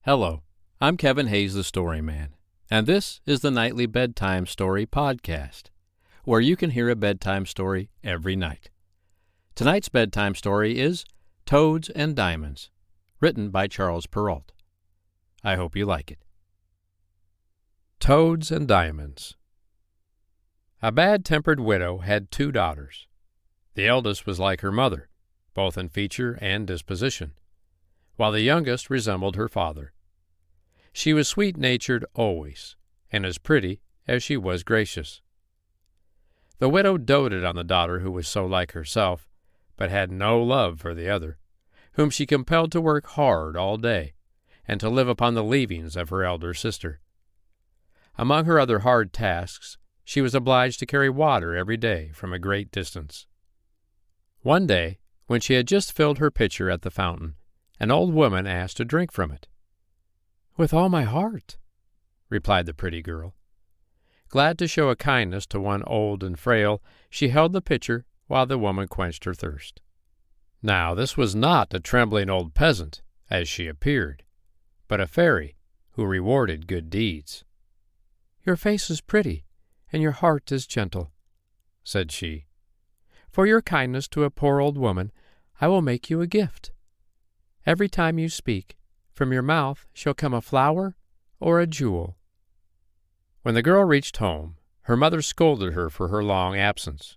Hello, I'm Kevin Hayes, the Story Man, and this is the Nightly Bedtime Story Podcast, where you can hear a bedtime story every night. Tonight's bedtime story is Toads and Diamonds, written by Charles Perrault. I hope you like it. Toads and Diamonds. A bad-tempered widow had 2 daughters. The eldest was like her mother, both in feature and disposition, while the youngest resembled her father. She was sweet-natured always, and as pretty as she was gracious. The widow doted on the daughter who was so like herself, but had no love for the other, whom she compelled to work hard all day, and to live upon the leavings of her elder sister. Among her other hard tasks, she was obliged to carry water every day from a great distance. One day, when she had just filled her pitcher at the fountain, an old woman asked to drink from it. "With all my heart," replied the pretty girl. Glad to show a kindness to one old and frail, she held the pitcher while the woman quenched her thirst. Now this was not a trembling old peasant, as she appeared, but a fairy who rewarded good deeds. "Your face is pretty, and your heart is gentle," said she. "For your kindness to a poor old woman, I will make you a gift. Every time you speak, from your mouth shall come a flower or a jewel." When the girl reached home, her mother scolded her for her long absence.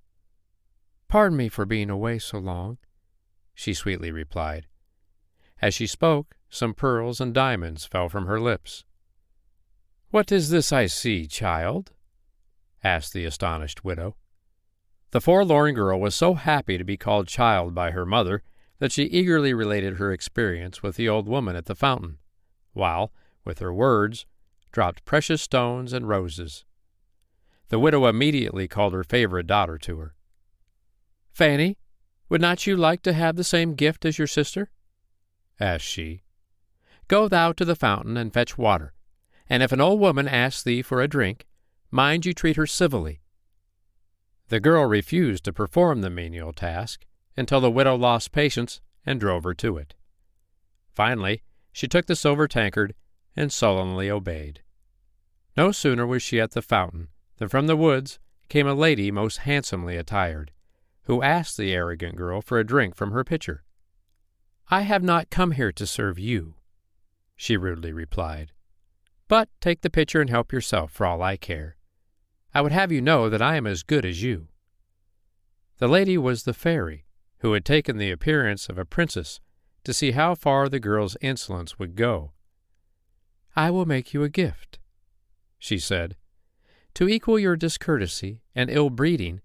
"Pardon me for being away so long," she sweetly replied. As she spoke, some pearls and diamonds fell from her lips. "What is this I see, child?" asked the astonished widow. The forlorn girl was so happy to be called child by her mother that she eagerly related her experience with the old woman at the fountain, while, with her words, dropped precious stones and roses. The widow immediately called her favorite daughter to her. "Fanny, would not you like to have the same gift as your sister?" asked she. "Go thou to the fountain and fetch water, and if an old woman asks thee for a drink, mind you treat her civilly." The girl refused to perform the menial task until the widow lost patience and drove her to it. Finally, she took the silver tankard and sullenly obeyed. No sooner was she at the fountain than from the woods came a lady most handsomely attired, who asked the arrogant girl for a drink from her pitcher. "I have not come here to serve you," she rudely replied. "But take the pitcher and help yourself for all I care. I would have you know that I am as good as you." The lady was the fairy, who had taken the appearance of a princess to see how far the girl's insolence would go. "I will make you a gift," she said. "To equal your discourtesy and ill-breeding,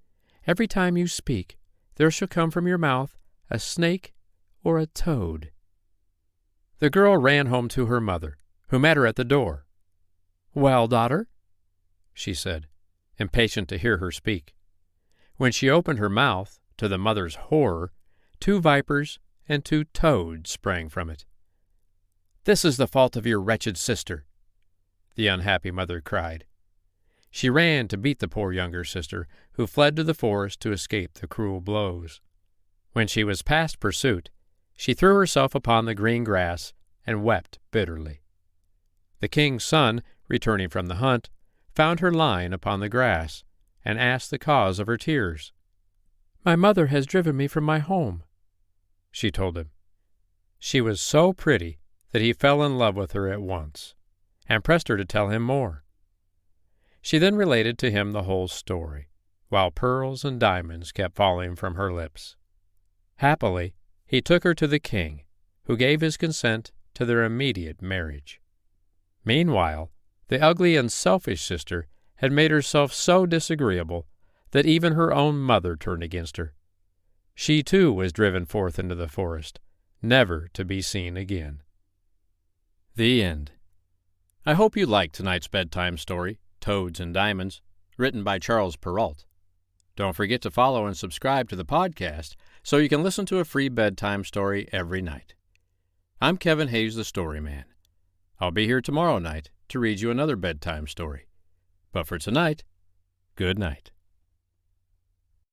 every time you speak, there shall come from your mouth a snake or a toad." The girl ran home to her mother, who met her at the door. "Well, daughter?" she said, impatient to hear her speak. When she opened her mouth, to the mother's horror, 2 vipers and 2 toads sprang from it. "This is the fault of your wretched sister," the unhappy mother cried. She ran to beat the poor younger sister, who fled to the forest to escape the cruel blows. When she was past pursuit, she threw herself upon the green grass and wept bitterly. The king's son, returning from the hunt, found her lying upon the grass, and asked the cause of her tears. "My mother has driven me from my home," she told him. She was so pretty that he fell in love with her at once, and pressed her to tell him more. She then related to him the whole story, while pearls and diamonds kept falling from her lips. Happily, he took her to the king, who gave his consent to their immediate marriage. Meanwhile, the ugly and selfish sister had made herself so disagreeable that even her own mother turned against her. She too was driven forth into the forest, never to be seen again. The end. I hope you liked tonight's bedtime story, Toads and Diamonds, written by Charles Perrault. Don't forget to follow and subscribe to the podcast so you can listen to a free bedtime story every night. I'm Kevin Hayes, the Story Man. I'll be here tomorrow night to read you another bedtime story. But for tonight, good night.